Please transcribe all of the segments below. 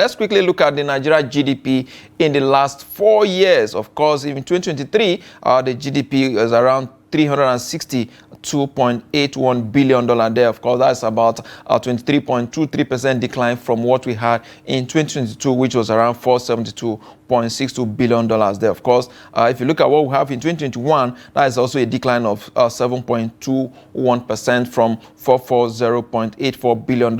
Let's quickly look at the Nigeria GDP in the last 4 years. Of course, in 2023, the GDP is around $362.81 billion there. Of course, that's about a 23.23% decline from what we had in 2022, which was around $472.62 billion there. Of course, if you look at what we have in 2021, that is also a decline of 7.21% from $440.84 billion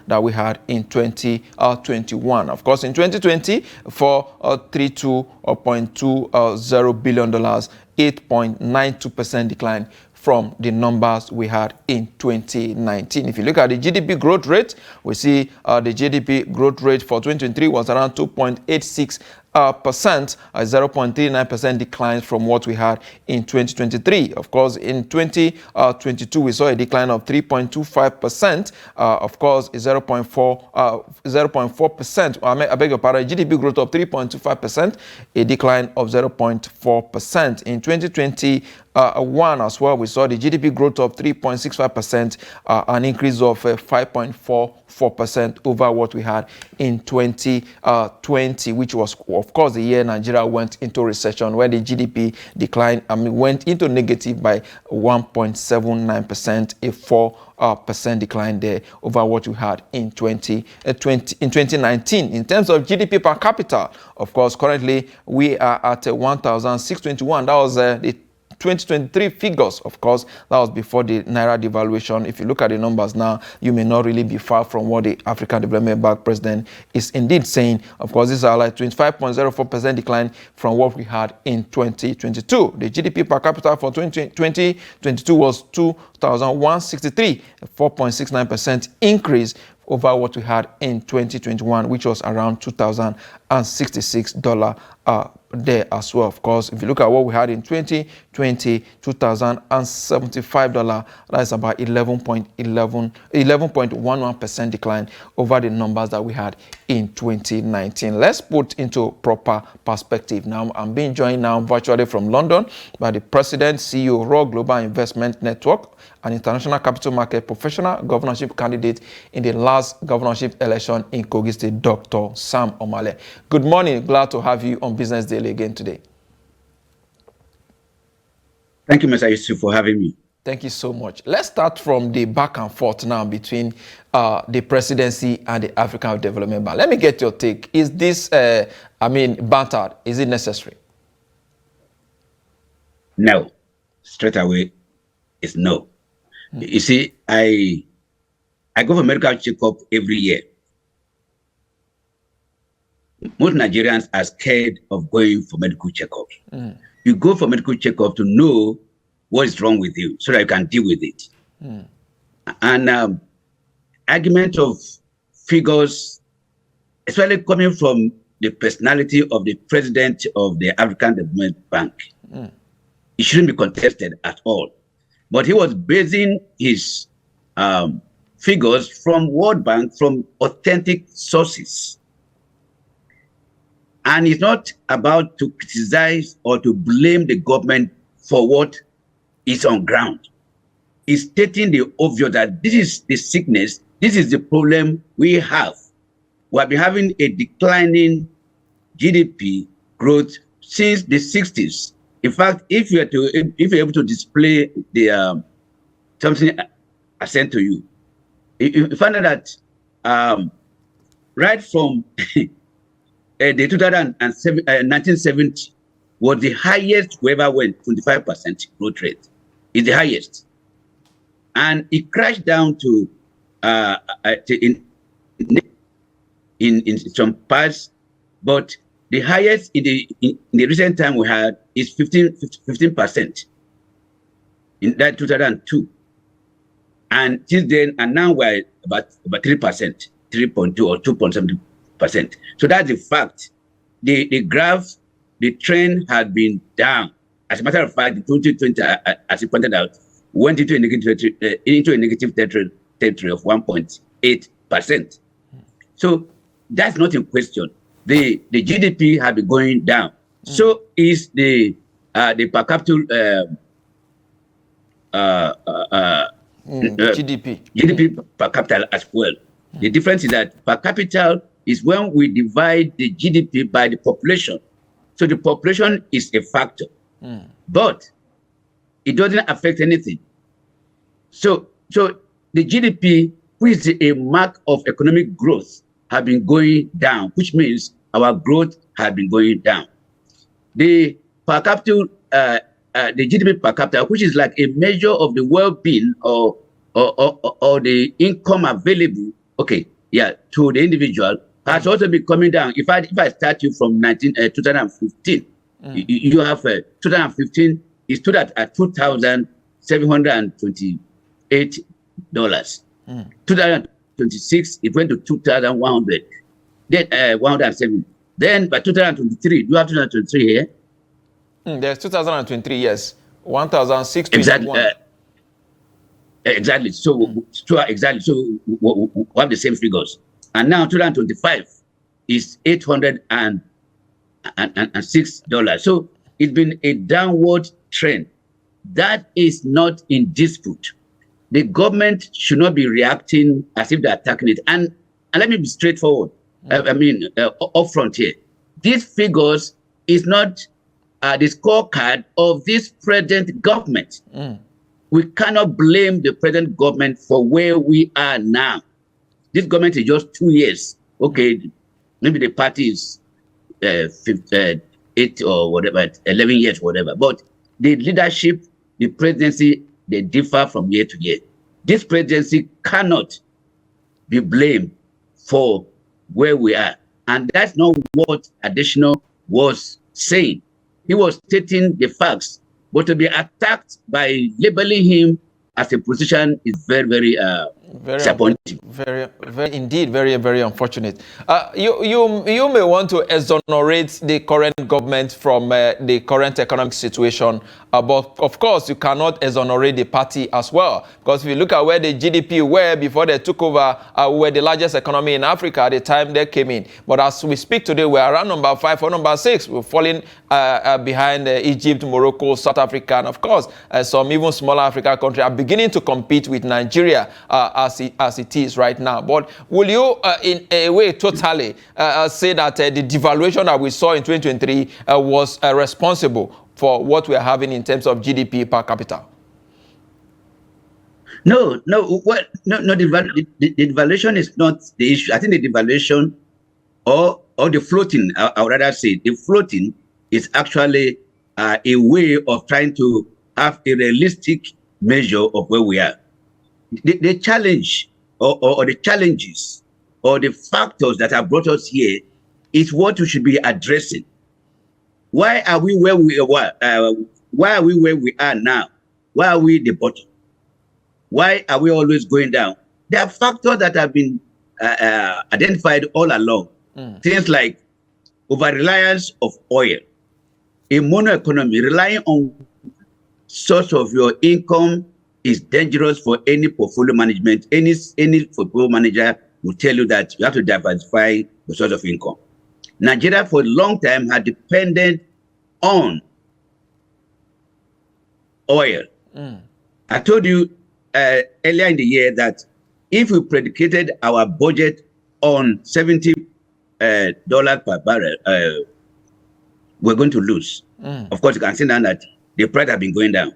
that we had in 2021. Of course, in 2020, for $32.20 billion, 8.92% decline from the numbers we had in 2019. If you look at the GDP growth rate, we see the GDP growth rate for 2023 was around 2.86%, a 0.39% decline from what we had in 2023. Of course, in 2022, we saw a decline of 3.25%. Of course, 0.4%. I beg your pardon, GDP growth of 3.25%, a decline of 0.4%. In 2021 as well, we saw the GDP growth of 3.65%, an increase of 5.44% over what we had in 2020, which was, of course, the year Nigeria went into recession, where the GDP declined went into negative by 1.79%, a 4% decline there over what we had in 2019. In terms of GDP per capita, of course, currently we are at 1,621. That was the 2023 figures. Of course, that was before the Naira devaluation. If you look at the numbers now, you may not really be far from what the African Development Bank President is indeed saying. Of course, these are like 25.04% decline from what we had in 2022. The GDP per capita for 2022 was 2,163, a 4.69% increase over what we had in 2021, which was around $2,066 there as well. Of course, if you look at what we had in 2020, $2,075, that is about 11.11% decline over the numbers that we had in 2019. Let's put into proper perspective. Now, I'm being joined now virtually from London by the President, CEO, Raw Global Investment Network, an international capital market professional, governorship candidate in the last governorship election in Kogi State, Dr. Sam Omale. Good morning. Glad to have you on Business Daily again today. Thank you, Mr. Yusuf, for having me. Thank you so much. Let's start from the back and forth now between the presidency and the African Development Bank. Let me get your take. Is this, bantered? Is it necessary? No. Straight away, it's no. You see, I go for medical checkup every year. Most Nigerians are scared of going for medical checkups. You go for medical checkup to know what is wrong with you so that you can deal with it. And argument of figures, especially coming from the personality of the president of the African Development Bank, it shouldn't be contested at all. But he was basing his figures from World Bank, from authentic sources. And it's not about to criticize or to blame the government for what is on ground. It's stating the obvious that this is the sickness, this is the problem we have. We have been having a declining GDP growth since the 60s. In fact, if you're able to display the something I sent to you, you find out that right from the 1970 was the highest we ever went, 25% growth rate. It's the highest. And it crashed down to in some parts, but the highest in the recent time we had is 15% in that 2002. And since then, and now we're about 3%, 3.2 or 2.7%. So that's the fact. The graph, the trend had been down. As a matter of fact, in 2020, as you pointed out, went into a negative territory of 1.8%. So that's not in question. The GDP had been going down. So is the per capita GDP per capita as well. The difference is that per capita is when we divide the GDP by the population. So the population is a factor, but it doesn't affect anything. So the GDP, which is a mark of economic growth, have been going down, which means our growth has been going down. The per capita, the GDP per capita, which is like a measure of the well-being or the income available, to the individual, has also been coming down. If I start you from 2015, you have 2015 it stood at $2,728. 2026 it went to 2,100. Then 107. Then by 2023, you have 2023 here. There's 2023, yes, 1,621. Exactly. So exactly. So we have the same figures. And now 2025 is $806. So it's been a downward trend. That is not in dispute. The government should not be reacting as if they're attacking it. And let me be straightforward. Upfront here. These figures is not the scorecard of this present government. We cannot blame the present government for where we are now. This government is just 2 years. Okay, maybe the party is 8 or whatever, 11 years, whatever. But the leadership, the presidency, they differ from year to year. This presidency cannot be blamed for where we are. And that's not what Additional was saying. He was stating the facts, but to be attacked by labeling him as a position is very, very disappointing. Very, very unfortunate. You may want to exonerate the current government from the current economic situation, but of course you cannot exonerate the party as well, because if you look at where the GDP were before they took over, we were the largest economy in Africa at the time they came in. But as we speak today, we're around number 5 or number 6. We're falling behind Egypt, Morocco, South Africa, and of course some even smaller African countries are beginning to compete with Nigeria as it is right now. But will you, in a way, totally say that the devaluation that we saw in 2023 was responsible for what we are having in terms of GDP per capita? No. The devaluation is not the issue. I think the devaluation or the floating, I would rather say, the floating is actually a way of trying to have a realistic measure of where we are. The challenge or the challenges or the factors that have brought us here is what we should be addressing. Why are we where we are? Why are we where we are now? Why are we the bottom? Why are we always going down? There are factors that have been identified all along. Things like over-reliance of oil, a mono economy, relying on source of your income is dangerous for any portfolio management. Any portfolio manager will tell you that you have to diversify the source of income. Nigeria for a long time had depended on oil. I told you earlier in the year that if we predicated our budget on $70 per barrel, we're going to lose. Of course, you can see now that the price has been going down.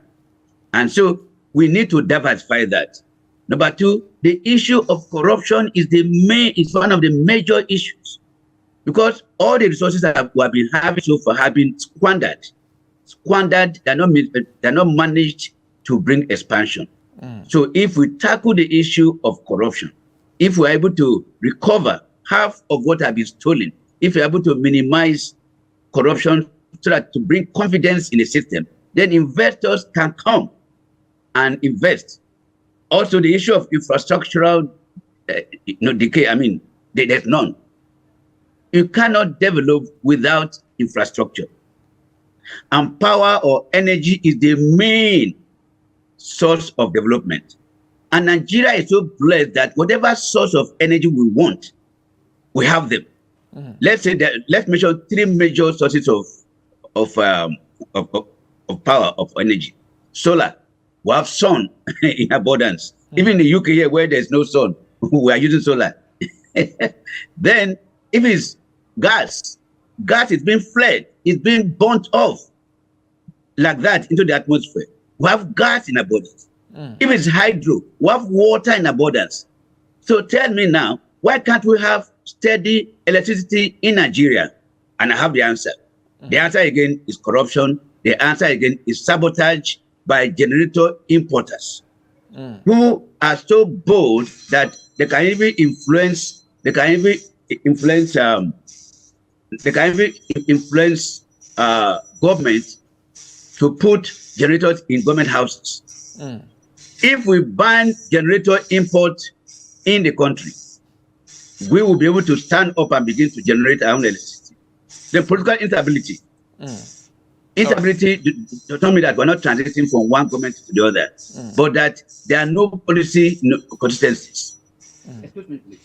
And so we need to diversify that. Number two, the issue of corruption is one of the major issues, because all the resources that we have been having so far have been squandered. They're not managed to bring expansion. So if we tackle the issue of corruption, if we're able to recover half of what has been stolen, if we're able to minimize corruption so that to bring confidence in the system, then investors can come and invest. Also, the issue of infrastructural decay, there's none. You cannot develop without infrastructure. And power or energy is the main source of development. And Nigeria is so blessed that whatever source of energy we want, we have them. Let's say that, let's measure 3 major sources of power, of energy. Solar. We have sun in abundance. Even in the UK here, where there's no sun, we are using solar. Then If it's gas, gas is being fled, it's being burnt off like that into the atmosphere. We have gas in abundance. If it's hydro, we have water in abundance. So tell me now, why can't we have steady electricity in Nigeria? And I have the answer. The answer again is corruption. The answer again is sabotage by generator importers who are so bold that they can even influence government to put generators in government houses. If we ban generator import in the country, we will be able to stand up and begin to generate our own electricity. The political instability. Instability to tell me that we're not transiting from one government to the other, but that there are no policy consistencies. Excuse me, please.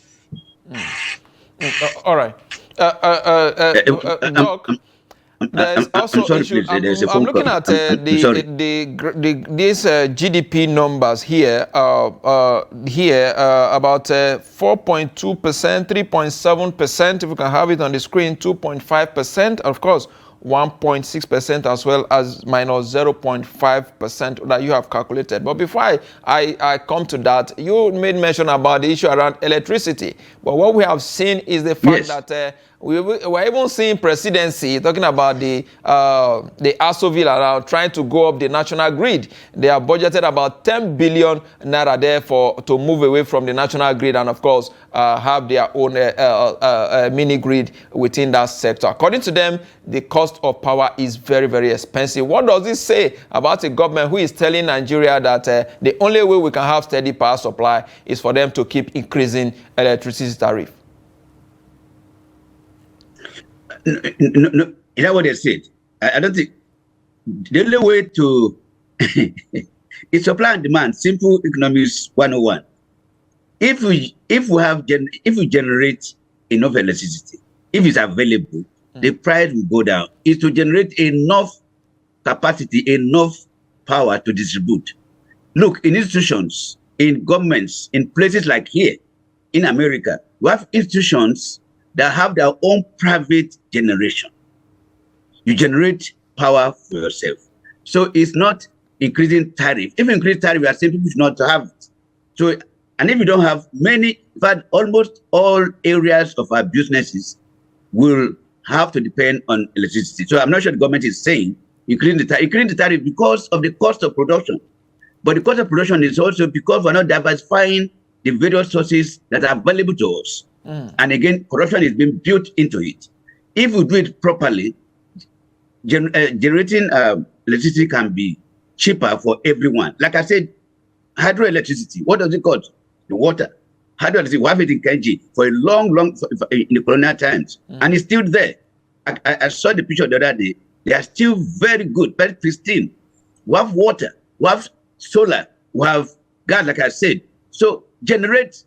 All right. Doc, there's also sorry, issue. please. I'm looking at these GDP numbers here. About 4.2%, 3.7%. If we can have it on the screen, 2.5%. Of course, 1.6% as well as minus 0.5% that you have calculated. But before I come to that, you made mention about the issue around electricity. But what we have seen is the fact that we're even seeing Presidency talking about the Asoville around trying to go up the national grid. They have budgeted about 10 billion naira there to move away from the national grid and of course have their own mini grid within that sector. According to them, the cost of power is very, very expensive. What does this say about a government who is telling Nigeria that the only way we can have steady power supply is for them to keep increasing electricity tariff? No, you know what they said? I don't think the only way to it's supply and demand, simple economics 101. If we generate enough electricity, if it's available, the price will go down. It's to generate enough capacity, enough power to distribute. Look, in institutions, in governments, in places like here, in America, we have institutions that have their own private generation. You generate power for yourself. So it's not increasing tariff. If you increase tariff, we are saying people should not have it. So, and if you don't have many, in fact, almost all areas of our businesses will have to depend on electricity. So I'm not sure the government is saying increasing the tariff because of the cost of production. But the cost of production is also because we're not diversifying the various sources that are available to us. And again, corruption is being built into it. If we do it properly, generating electricity can be cheaper for everyone. Like I said, hydroelectricity, what does it cost? The water. Hydroelectricity, we have it in Kenji for a long, in the colonial times. And it's still there. I saw the picture the other day. They are still very good, very pristine. We have water, we have solar, we have gas, like I said. So generate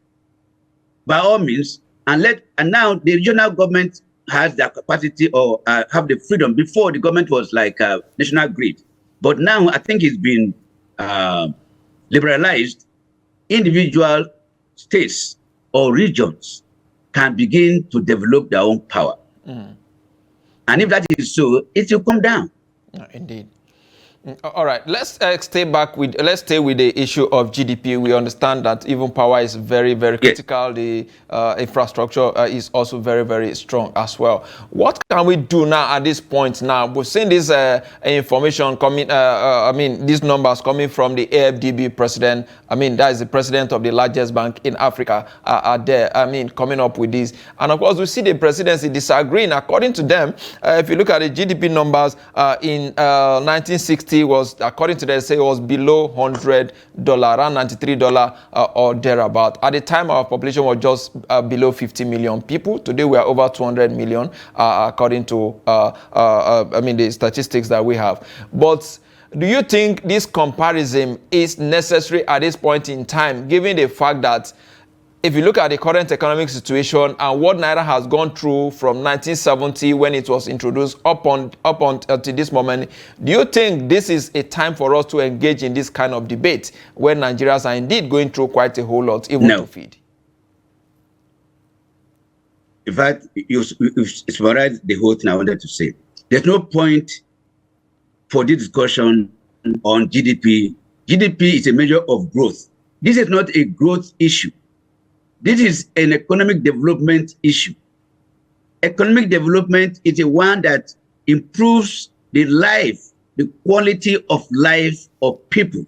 by all means, and now the regional government has the capacity or have the freedom. Before, the government was like a national grid, but now I think it's been liberalized. Individual states or regions can begin to develop their own power. And if that is so, it will come down. Indeed. All right, let's stay with the issue of GDP. We understand that even power is very, very critical. The infrastructure is also very, very strong as well. What can we do now at this point? Now we've seen this information coming. These numbers coming from the AFDB president. That is the president of the largest bank in Africa. Are there? Coming up with this, and of course we see the presidency disagreeing. According to them, if you look at the GDP numbers in 1960. Was, according to them, say it was below $100, around $93 or thereabout. At the time, our population was just below 50 million people. Today, we are over 200 million, according to the statistics that we have. But do you think this comparison is necessary at this point in time, given the fact that if you look at the current economic situation and what Naira has gone through from 1970 when it was introduced up until this moment, do you think this is a time for us to engage in this kind of debate when Nigerians are indeed going through quite a whole lot, even to feed? In fact, you summarize the whole thing I wanted to say. There's no point for this discussion on GDP. GDP is a measure of growth. This is not a growth issue. This is an economic development issue. Economic development is the one that improves the life, the quality of life of people.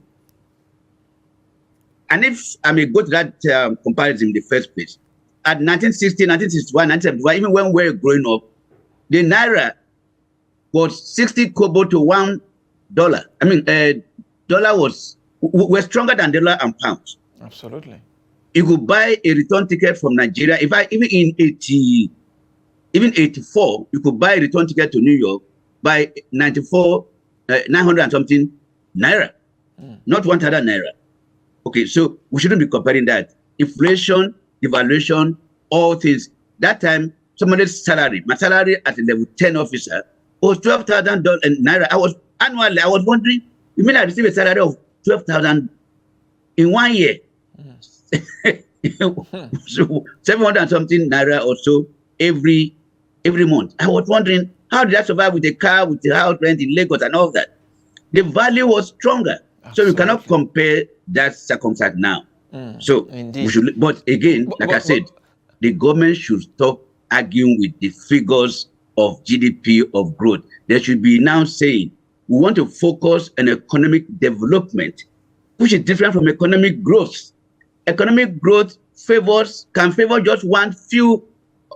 And if I may go to that comparison in the first place, at 1960, 1961, 1971, even when we were growing up, the naira was 60 kobo to $1. I mean, dollar was stronger than dollar and pounds. Absolutely. You could buy a return ticket from Nigeria. Even in 84, you could buy a return ticket to New York by 94, 900 and something naira, not 1,000 naira. Okay, so we shouldn't be comparing that. Inflation, devaluation, all things. That time, somebody's salary, my salary as a level 10 officer was $12,000 naira. I was wondering, you mean I received a salary of 12,000 in 1 year? So 700 and something naira or so every month. I was wondering, how did I survive with a car, with the house rent in Lagos and all that? The value was stronger. Absolutely. So you cannot compare that circumstance now. So we should, but again, like I said, the government should stop arguing with the figures of GDP of growth. They should be now saying, we want to focus on economic development, which is different from economic growth. Economic growth can favor just one few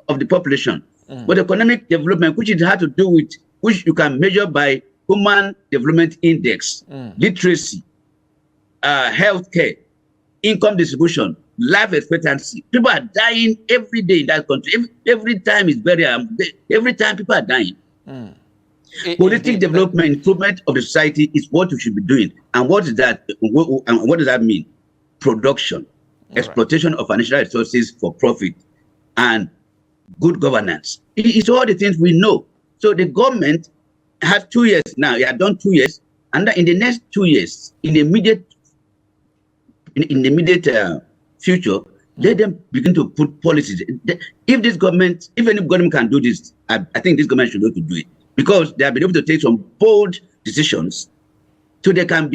of the population. But economic development, which it has to do with, which you can measure by Human Development Index, literacy, healthcare, income distribution, life expectancy. People are dying every day in that country. Every time is very, every time people are dying. Politic development, improvement of the society is what we should be doing. And what is that? And what does that mean? Production, exploitation of financial resources for profit, and good governance. It's all the things we know. So the government has 2 years now. It has done 2 years, and in the next 2 years, in the immediate future, let them begin to put policies. If any government can do this, I think this government should be able to do it, because they have been able to take some bold decisions. So they can,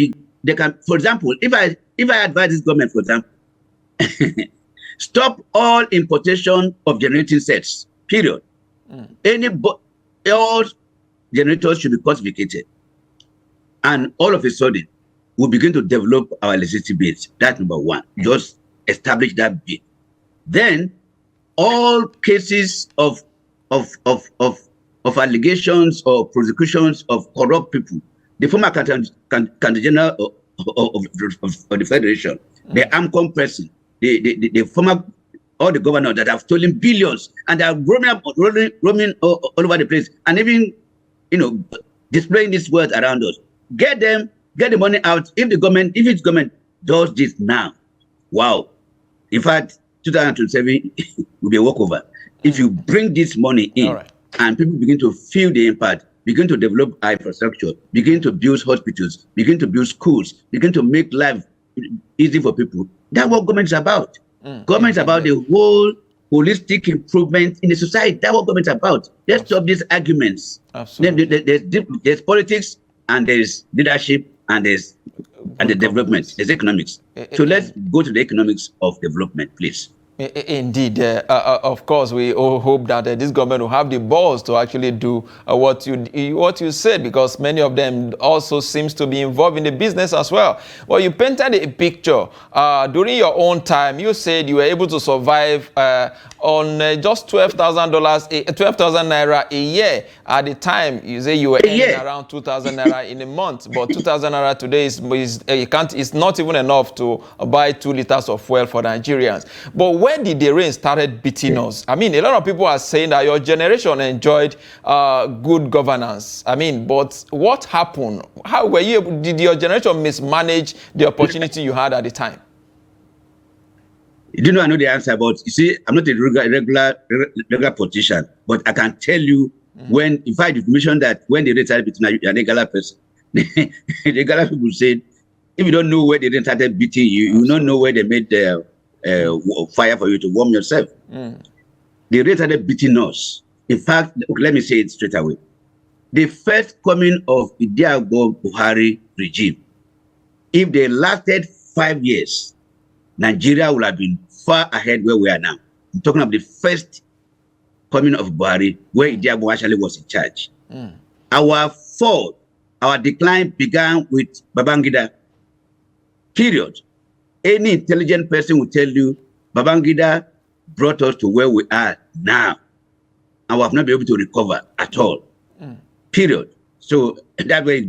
for example, if I advise this government, for example, stop all importation of generating sets, period. All generators should be cost-vacated. And all of a sudden, we'll begin to develop our electricity base. That's number one. Just establish that base. Then, all cases of allegations or prosecutions of corrupt people, the former Candidate General of the Federation, the AMCOM person, the former, all the governors that have stolen billions and are roaming all over the place, and even, displaying this word around us. Get the money out. If its government does this now, wow. In fact, 2027 will be a walkover. If you bring this money in, and people begin to feel the impact, begin to develop infrastructure, begin to build hospitals, begin to build schools, begin to make life easy for people. That's what government is about. Government is about the whole holistic improvement in the society. That's what government is about. Let's stop these arguments. Absolutely. There's politics, and there's leadership, and there's the development. There's economics. So let's go to the economics of development, please. Indeed, of course, we all hope that this government will have the balls to actually do what you said, because many of them also seems to be involved in the business as well. Well, you painted a picture. During your own time, you said you were able to survive on just $12,000, 12,000 naira a year. At the time, you say you were earning around 2,000 naira in a month, but 2,000 naira today is not even enough to buy 2 liters of fuel for Nigerians. But when did the rain started beating us? I mean, a lot of people are saying that your generation enjoyed good governance. I mean, but what happened? How were you able, did your generation mismanage the opportunity you had at the time? You know, I know the answer, but you see, I'm not a regular politician, but I can tell you when, in fact, you mentioned that when the rain started beating you, are a regular person. The regular people said, if you don't know where the rain started beating you, you don't know where they made the fire for you to warm yourself. The the rate started beating us. In fact, let me say it straight away. The first coming of Idiago Buhari regime, if they lasted 5 years, Nigeria would have been far ahead where we are now. I'm talking about the first coming of Buhari, where Idiago actually was in charge. Our fall, our decline began with Babangida. Period. Any intelligent person will tell you Babangida brought us to where we are now, and we have not been able to recover at all. Period. So that way,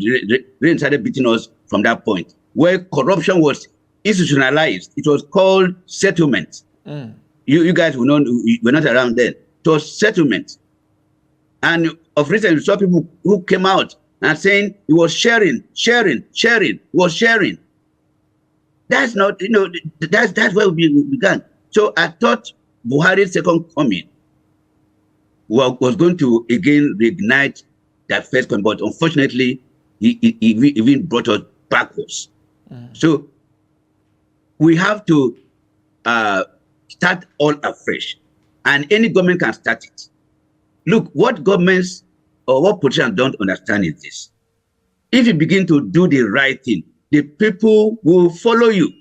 rain started beating us from that point. Where corruption was institutionalized, it was called settlement. You guys were not around then. It was settlement. And of recent, we saw people who came out and saying he was sharing, was sharing. That's not, that's where we began. So I thought Buhari's second coming was going to again reignite that first coming, but unfortunately, he even brought us backwards. So we have to start all afresh, and any government can start it. Look, what governments or what politicians don't understand is this: if you begin to do the right thing, the people will follow you.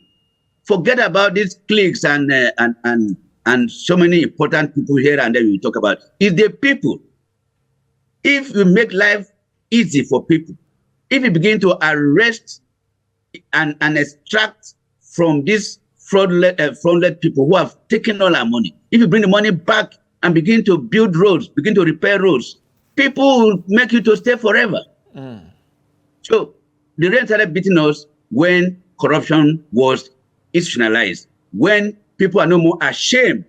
Forget about these cliques and so many important people here and there we talk about. It's the people. If you make life easy for people, if you begin to arrest and extract from these fraudulent people who have taken all our money, if you bring the money back and begin to build roads, begin to repair roads, people will make you to stay forever. So the rain started beating us when corruption was institutionalized, when people are no more ashamed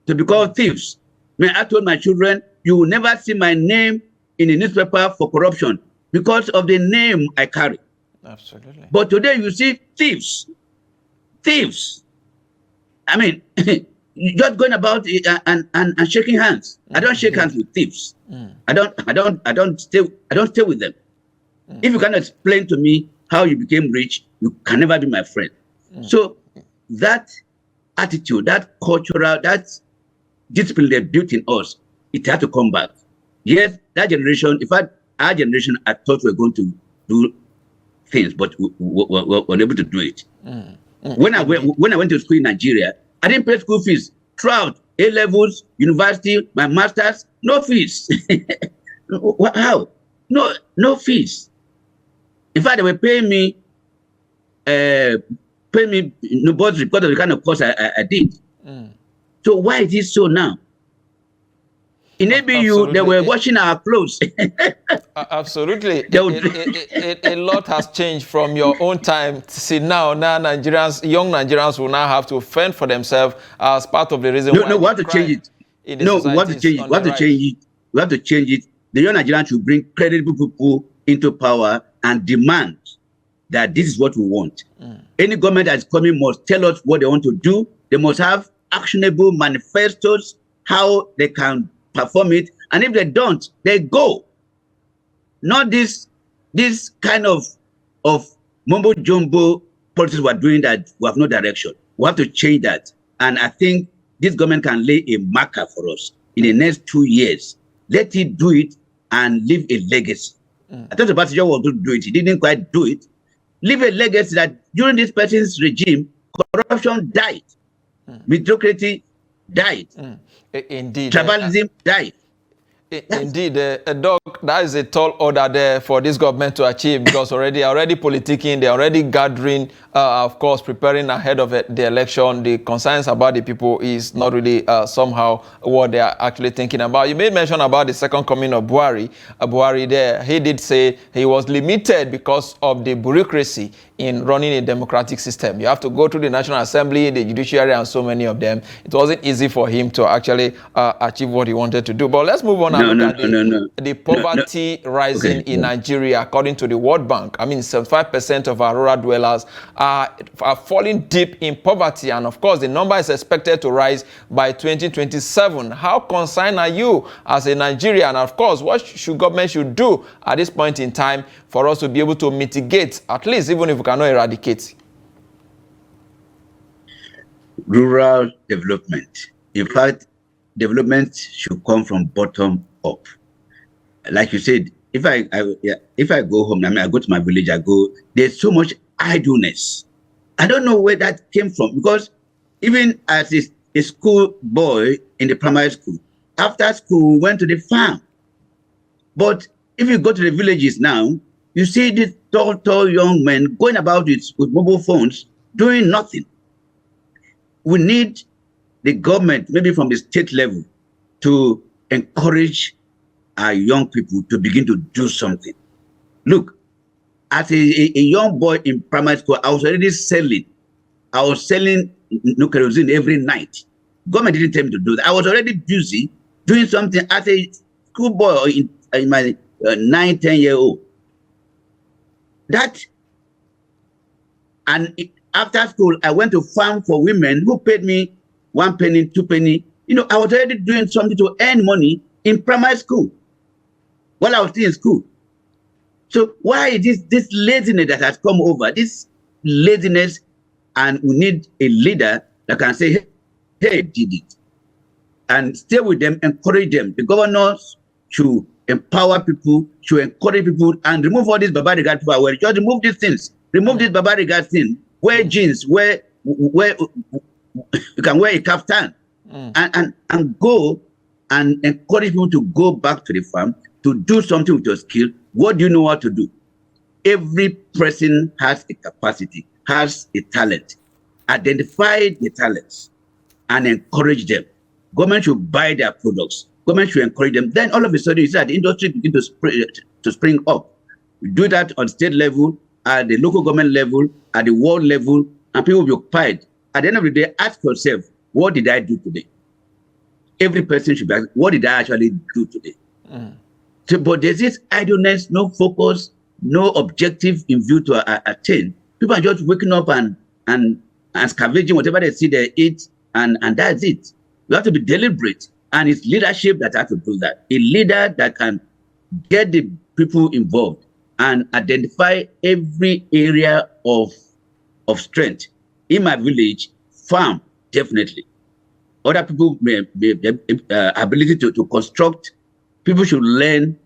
to be called thieves. I told my children, you will never see my name in the newspaper for corruption because of the name I carry. Absolutely. But today you see thieves. Thieves. I mean, just going about it and shaking hands. I don't shake hands with thieves. I don't stay with them. If you cannot explain to me how you became rich, you can never be my friend. So that attitude, that cultural, that discipline they built in us, it had to come back. Yes, that generation, in fact, our generation, I thought we were going to do things, but we were unable to do it. When I went to school in Nigeria, I didn't pay school fees throughout A-levels, university, my masters, no fees. How? No fees. In fact, they were paying me because of the kind of course I did. So why is it so now? In ABU, they were washing our clothes. Absolutely. A lot has changed from your own time to see now. Now young Nigerians will now have to fend for themselves as part of the reason why. No, we have to change it. No, we have to change it. We have to change it. We have to change it. The young Nigerians should bring credible people into power and demand that this is what we want. Any government that is coming must tell us what they want to do. They must have actionable manifestos, how they can perform it, and if they don't, they go. Not this kind of mumbo jumbo politics we're doing that we have no direction. We have to change that, and I think this government can lay a marker for us in the next 2 years. Let it do it and leave a legacy. I thought the party was going to do it. He didn't quite do it. Leave a legacy that during this person's regime, corruption died, mediocrity died, indeed, tribalism died. Indeed, Doc, that is a tall order there for this government to achieve, because already politicking, they're already gathering, of course, preparing ahead of the election. The concerns about the people is not really somehow what they are actually thinking about. You made mention about the second coming of Buhari. Buhari there, he did say he was limited because of the bureaucracy in running a democratic system. You have to go through the National Assembly, the judiciary, and so many of them. It wasn't easy for him to actually achieve what he wanted to do. But let's move on. The poverty rising in Nigeria, according to the World Bank. I mean, 75% of our rural dwellers are falling deep in poverty. And of course, the number is expected to rise by 2027. How concerned are you as a Nigerian? And of course, what should government should do at this point in time for us to be able to mitigate, at least even if we cannot eradicate? Rural development. In fact, development should come from bottom up. Like you said, if I go home, I mean, I go to my village, there's so much idleness. I don't know where that came from, because even as a school boy in the primary school, after school, we went to the farm. But if you go to the villages now, you see these tall young men going about with mobile phones, doing nothing. We need the government, maybe from the state level, to encourage our young people to begin to do something. Look, as a young boy in primary school, I was already selling. I was selling kerosene every night. Government didn't tell me to do that. I was already busy doing something as a schoolboy in my 9-10-year-old. After school, I went to farm for women who paid me 1 penny, 2 penny. I was already doing something to earn money in primary school while I was still in school. So why is this laziness that has come over? This laziness, and we need a leader that can say, hey, did it. And stay with them, encourage them. The governors should empower people, should encourage people, and remove all these barbaric people. Just remove these things. Remove this barbaric thing. Wear jeans, wear you can wear a kaftan, and go and encourage people to go back to the farm, to do something with your skill. What do you know how to do? Every person has a capacity, has a talent. Identify the talents and encourage them. Government should buy their products. Government should encourage them. Then all of a sudden, you see that the industry begin to spring up. You do that on state level, at the local government level, at the world level, and people will be occupied. At the end of the day, ask yourself, what did I do today? Every person should be asking, what did I actually do today? So, but there's this idleness, no focus, no objective in view to attain. People are just waking up and scavenging whatever they see they eat, and that's it. You have to be deliberate, and it's leadership that has to do that. A leader that can get the people involved and identify every area of strength. In my village, farm, definitely. Other people may ability to construct. People should learn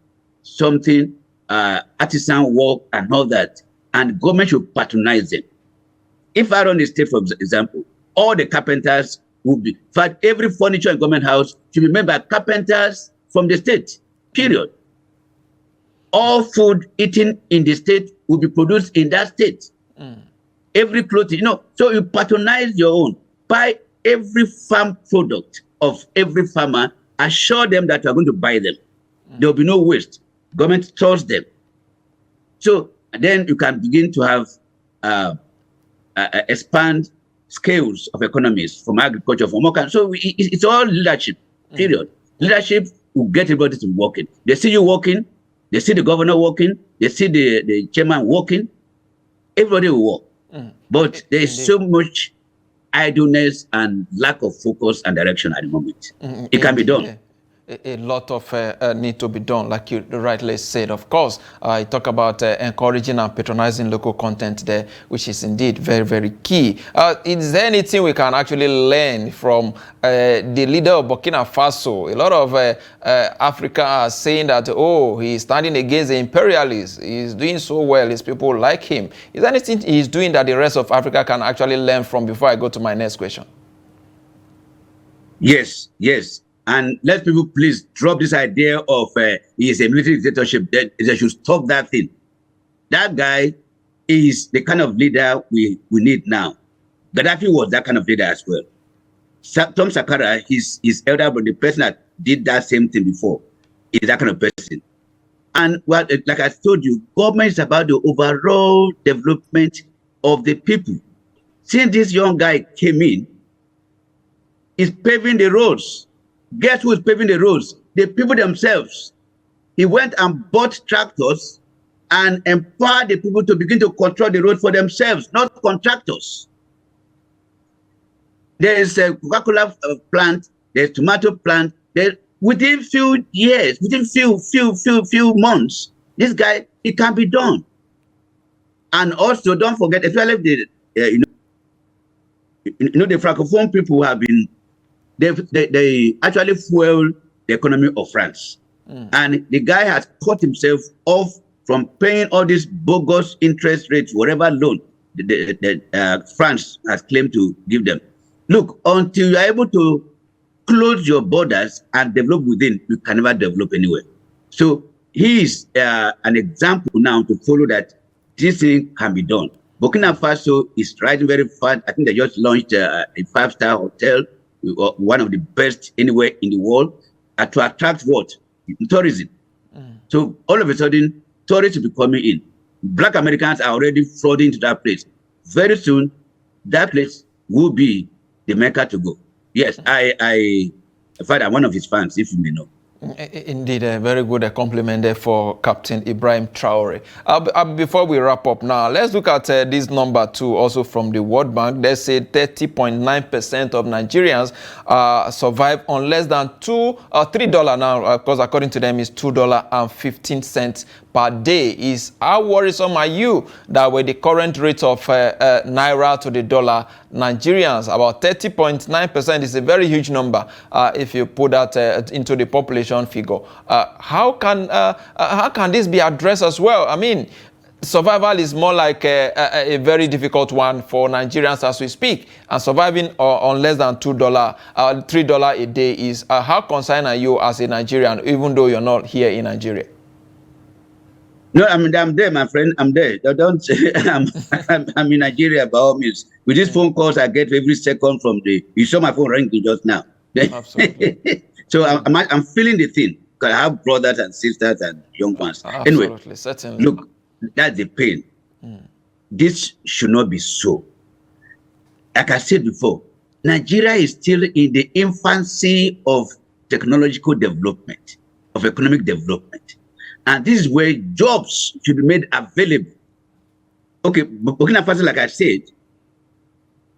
something, artisan work and all that, and government should patronize them. If I run the state, for example, all the carpenters will be, in fact, every furniture in government house should be made by carpenters from the state, period. All food eaten in the state will be produced in that state. Every clothing, so you patronize your own. Buy every farm product of every farmer, assure them that you are going to buy them. There will be no waste. Government stores them. So then you can begin to have expand scales of economies from agriculture, from work. So it's all leadership, period. Leadership will get everybody to working. They see you working, they see the governor working, they see the chairman working, everybody will work. But there is so much idleness and lack of focus and direction at the moment. It can be done. A lot of need to be done, like you rightly said. Of course, I talk about encouraging and patronizing local content there, which is indeed very, very key. Is there anything we can actually learn from the leader of Burkina Faso? A lot of Africa are saying that, oh, he's standing against the imperialists. He's doing so well. His people like him. Is there anything he's doing that the rest of Africa can actually learn from before I go to my next question? Yes. And let people please drop this idea of he is a military dictatorship. They should stop that thing. That guy is the kind of leader we need now. Gaddafi was that kind of leader as well. Tom Sankara, his elder brother, the person that did that same thing before, is that kind of person. And well, like I told you, government is about the overall development of the people. Since this young guy came in, he's paving the roads. Guess who is paving the roads? The people themselves. He went and bought tractors and empowered the people to begin to control the road for themselves, not contractors. There is a Coca-Cola plant, there's tomato plant. Within few years, within few months, this guy, it can be done. And also, don't forget, especially the the Francophone people have been they actually fueled the economy of France. And the guy has cut himself off from paying all these bogus interest rates, whatever loan France has claimed to give them. Look, until you are able to close your borders and develop within, you can never develop anywhere. So he is an example now to follow that this thing can be done. Burkina Faso is rising very fast. I think they just launched a 5-star hotel, one of the best anywhere in the world, to attract what? Tourism. So all of a sudden, tourists will be coming in. Black Americans are already flooding to that place. Very soon, that place will be the Mecca to go. Yes, in fact, I'm one of his fans, if you may know. Indeed, a very good compliment there for Captain Ibrahim Traore. Before we wrap up now, let's look at this number too, also from the World Bank. They say 30.9% of Nigerians survive on less than $3 now. Of course, according to them, is $2.15 per day. How worrisome are you that with the current rate of naira to the dollar, Nigerians, about 30.9% is a very huge number if you put that into the population figure. How can this be addressed as well? I mean, survival is more like a very difficult one for Nigerians as we speak, and surviving on less than $3 a day is how concerned are you as a Nigerian, even though you're not here in Nigeria? No, I'm there, my friend. I'm there. Don't say I'm in Nigeria by all means. With these phone calls I get every second from you saw my phone ringing just now. Absolutely. So I'm feeling the thing because I have brothers and sisters and young ones. Absolutely, anyway, certainly. Look, that's the pain. This should not be so. Like I said before, Nigeria is still in the infancy of technological development, of economic development. And this is where jobs should be made available. Okay, Burkina Faso, like I said,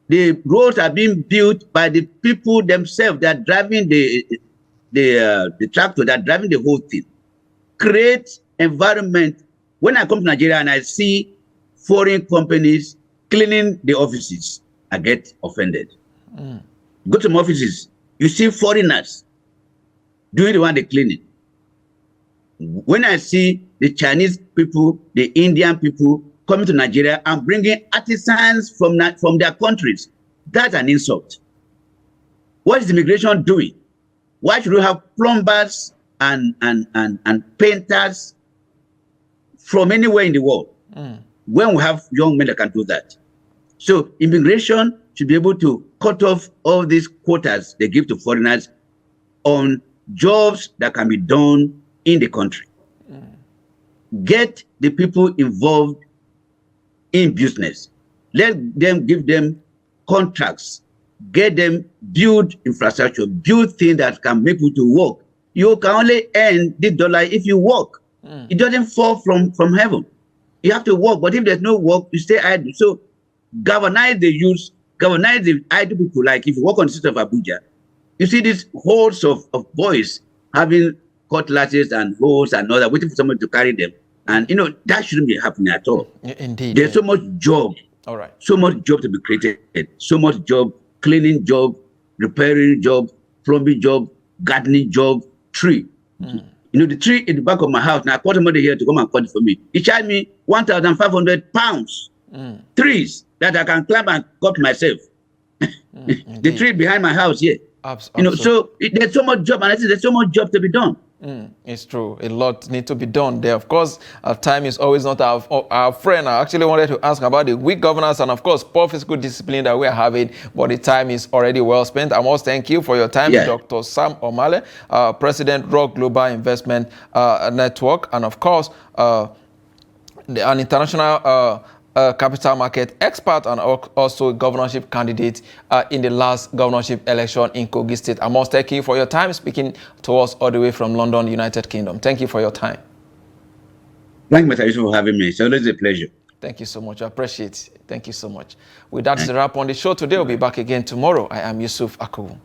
the roads are being built by the people themselves that are driving the tractor, that are driving the whole thing. Create environment. When I come to Nigeria and I see foreign companies cleaning the offices, I get offended. Go to some offices, you see foreigners doing the one they cleaning. When I see the Chinese people, the Indian people coming to Nigeria and bringing artisans from their countries, that's an insult. What is immigration doing? Why should we have plumbers and painters from anywhere in the world when we have young men that can do that? So immigration should be able to cut off all these quotas they give to foreigners on jobs that can be done in the country. Get the people involved in business. Let them give them contracts. Get them build infrastructure, build things that can make you to work. You can only earn the dollar if you work. It doesn't fall from heaven. You have to work, but if there's no work, you stay idle. So galvanize the youth, galvanize the idle people. Like if you walk on the street of Abuja, you see these hordes of boys having cutlasses and hoes and all that, waiting for someone to carry them. And, that shouldn't be happening at all. Indeed. There's so much job. All right. So much job to be created. So much job, cleaning job, repairing job, plumbing job, gardening job, tree. The tree in the back of my house, now I called somebody here to come and cut it for me. He charged me 1,500 pounds. Trees that I can climb and cut myself. The tree behind my house here. So there's so much job, and I said there's so much job to be done. It's true. A lot needs to be done there. Of course, time is always not our friend. I actually wanted to ask about the weak governance and, of course, poor fiscal discipline that we are having, but the time is already well spent. I must thank you for your time, Dr. Sam Omale, President, Rock Global Investment Network, and, of course, an international capital market expert and also governorship candidate in the last governorship election in Kogi State. I must thank you for your time speaking to us all the way from London, United Kingdom. Thank you for your time. Thank you, Mr. Yusuf, for having me. It's always a pleasure. Thank you so much. I appreciate it. Thank you so much. With that, it's a wrap on the show today. We'll be back again tomorrow. I am Yusuf Akubu.